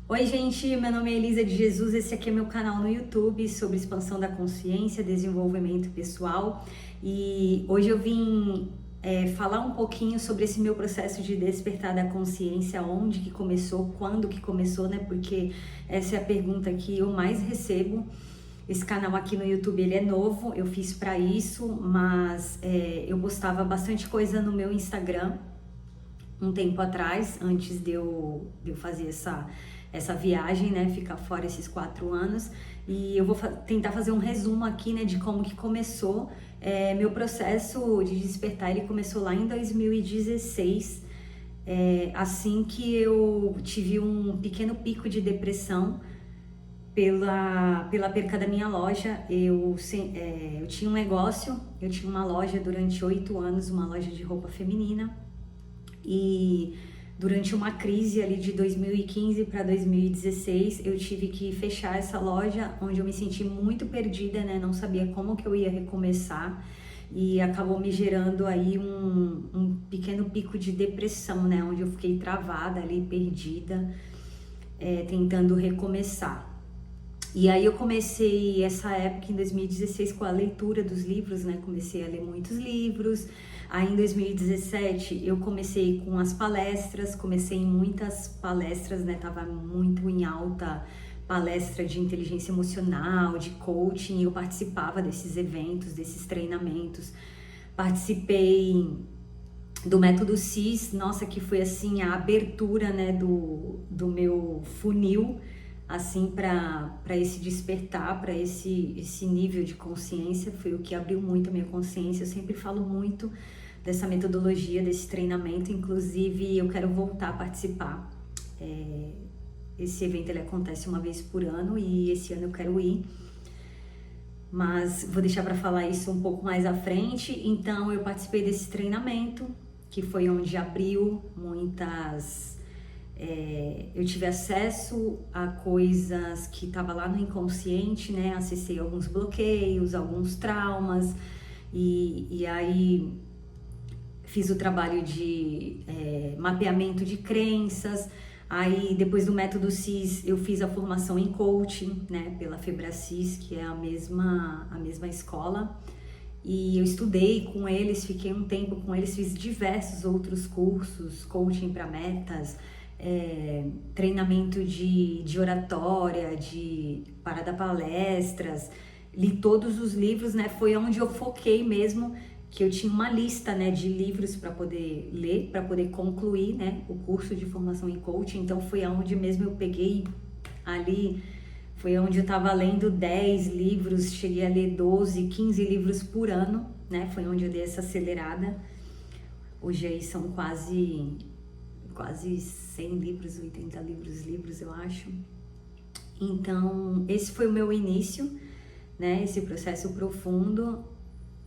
Oi, gente, meu nome é Elisa de Jesus, esse aqui é meu canal no YouTube sobre expansão da consciência, desenvolvimento pessoal, e hoje eu vim falar um pouquinho sobre esse meu processo de despertar da consciência, onde que começou, quando que começou, né? Porque essa é a pergunta que eu mais recebo. Esse canal aqui no YouTube, ele é novo, eu fiz para isso, mas eu postava bastante coisa no meu Instagram um tempo atrás, antes de eu fazer essa viagem, né, ficar fora esses 4 anos, e eu vou tentar fazer um resumo aqui, né, de como que começou meu processo de despertar. Ele começou lá em 2016, assim que eu tive um pequeno pico de depressão pela perca da minha loja. Eu tinha um negócio, eu tinha uma loja durante 8 anos, uma loja de roupa feminina, e durante uma crise ali de 2015 para 2016, eu tive que fechar essa loja, onde eu me senti muito perdida, né? Não sabia como que eu ia recomeçar, e acabou me gerando aí um pequeno pico de depressão, né? Onde eu fiquei travada ali, perdida, tentando recomeçar. E aí eu comecei essa época em 2016 com a leitura dos livros, né? Comecei a ler muitos livros. Aí em 2017 eu comecei com as palestras, comecei em muitas palestras, né? Tava muito em alta palestra de inteligência emocional, de coaching, e eu participava desses eventos, desses treinamentos. Participei do método CIS, nossa, que foi assim a abertura, né, do meu funil, assim, para esse despertar, para esse nível de consciência. Foi o que abriu muito a minha consciência. Eu sempre falo muito dessa metodologia, desse treinamento, inclusive eu quero voltar a participar. Esse evento ele acontece uma vez por ano e esse ano eu quero ir, mas vou deixar para falar isso um pouco mais à frente. Então eu participei desse treinamento, que foi onde abriu muitas... eu tive acesso a coisas que estavam lá no inconsciente, né? Acessei alguns bloqueios, alguns traumas, e aí fiz o trabalho de mapeamento de crenças. Aí depois do método CIS eu fiz a formação em coaching, né? Pela Febracis, que é a mesma escola. E eu estudei com eles, fiquei um tempo com eles, fiz diversos outros cursos, coaching para metas, treinamento de oratória, para dar palestras, li todos os livros, né? Foi onde eu foquei mesmo, que eu tinha uma lista, né, de livros para poder ler, para poder concluir, né, o curso de formação em coaching. Então foi onde mesmo eu peguei ali. Foi onde eu estava lendo 10 livros, cheguei a ler 12, 15 livros por ano, né? Foi onde eu dei essa acelerada. Hoje aí são quase 100 livros, 80 livros, eu acho. Então, esse foi o meu início, né? Esse processo profundo.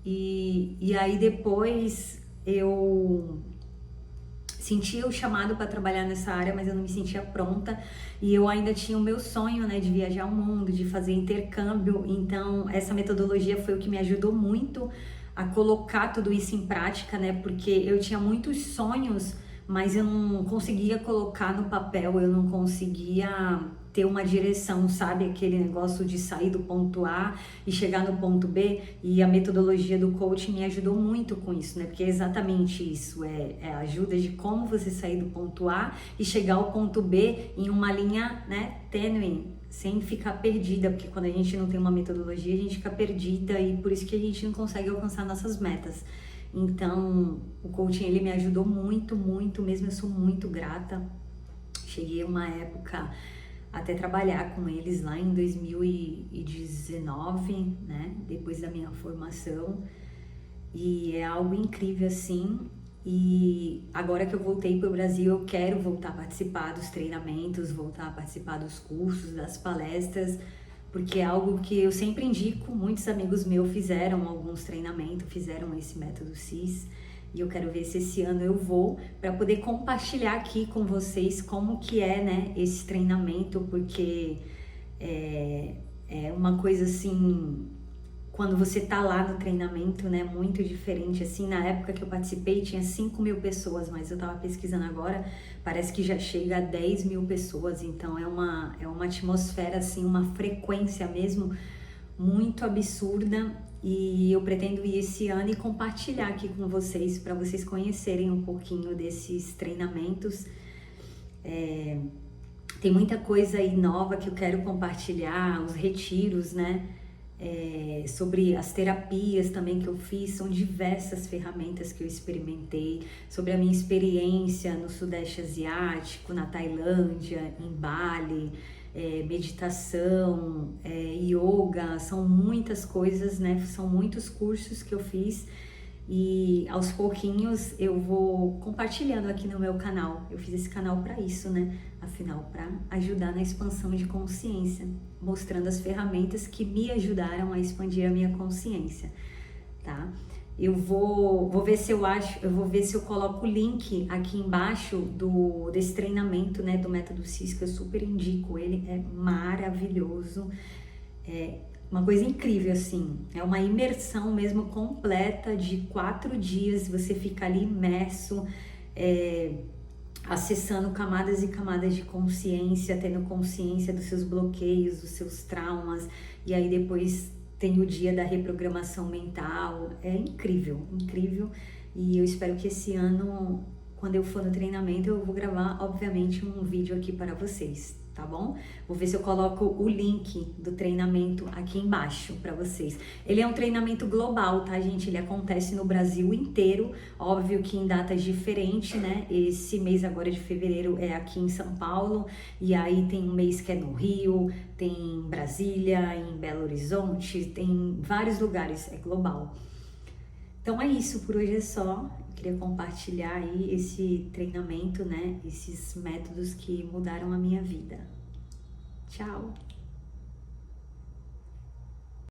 E aí depois eu sentia o chamado para trabalhar nessa área, mas eu não me sentia pronta, e eu ainda tinha o meu sonho, né, de viajar o mundo, de fazer intercâmbio. Então essa metodologia foi o que me ajudou muito a colocar tudo isso em prática, né, porque eu tinha muitos sonhos, mas eu não conseguia colocar no papel, eu não conseguia ter uma direção, sabe? Aquele negócio de sair do ponto A e chegar no ponto B. E a metodologia do coaching me ajudou muito com isso, né? Porque é exatamente isso, é a ajuda de como você sair do ponto A e chegar ao ponto B em uma linha, né, tênue, sem ficar perdida, porque quando a gente não tem uma metodologia, a gente fica perdida, e por isso que a gente não consegue alcançar nossas metas. Então, o coaching, ele me ajudou muito, muito mesmo. Eu sou muito grata. Cheguei uma época até trabalhar com eles lá em 2019, né? Depois da minha formação. E é algo incrível, assim. E agora que eu voltei para o Brasil, eu quero voltar a participar dos treinamentos, voltar a participar dos cursos, das palestras, porque é algo que eu sempre indico. Muitos amigos meus fizeram alguns treinamentos, fizeram esse método CIS, e eu quero ver se esse ano eu vou, para poder compartilhar aqui com vocês como que é, né, esse treinamento, porque é uma coisa assim, quando você tá lá no treinamento, né, muito diferente, assim, na época que eu participei tinha 5.000 pessoas, mas eu tava pesquisando agora, parece que já chega a 10.000 pessoas, então é uma atmosfera, assim, uma frequência mesmo muito absurda, e eu pretendo ir esse ano e compartilhar aqui com vocês, para vocês conhecerem um pouquinho desses treinamentos. Tem muita coisa aí nova que eu quero compartilhar, os retiros, né? Sobre as terapias também que eu fiz, são diversas ferramentas que eu experimentei, sobre a minha experiência no Sudeste Asiático, na Tailândia, em Bali, meditação, yoga, são muitas coisas, né? São muitos cursos que eu fiz e aos pouquinhos eu vou compartilhando aqui no meu canal. Eu fiz esse canal para isso, né? Afinal, para ajudar na expansão de consciência, mostrando as ferramentas que me ajudaram a expandir a minha consciência, tá? Eu vou ver se eu coloco o link aqui embaixo desse treinamento, né, do Método CIS, que eu super indico, ele é maravilhoso, uma coisa incrível, assim, é uma imersão mesmo completa de 4 dias, você fica ali imerso, acessando camadas e camadas de consciência, tendo consciência dos seus bloqueios, dos seus traumas, e aí depois tem o dia da reprogramação mental. É incrível, incrível, e eu espero que esse ano, quando eu for no treinamento, eu vou gravar, obviamente, um vídeo aqui para vocês, tá bom? Vou ver se eu coloco o link do treinamento aqui embaixo para vocês. Ele é um treinamento global, tá, gente? Ele acontece no Brasil inteiro, óbvio que em datas diferentes, né? Esse mês agora de fevereiro é aqui em São Paulo, e aí tem um mês que é no Rio, tem em Brasília, em Belo Horizonte, tem vários lugares, é global. Então é isso, por hoje é só. Eu queria compartilhar aí esse treinamento, né? Esses métodos que mudaram a minha vida. Tchau!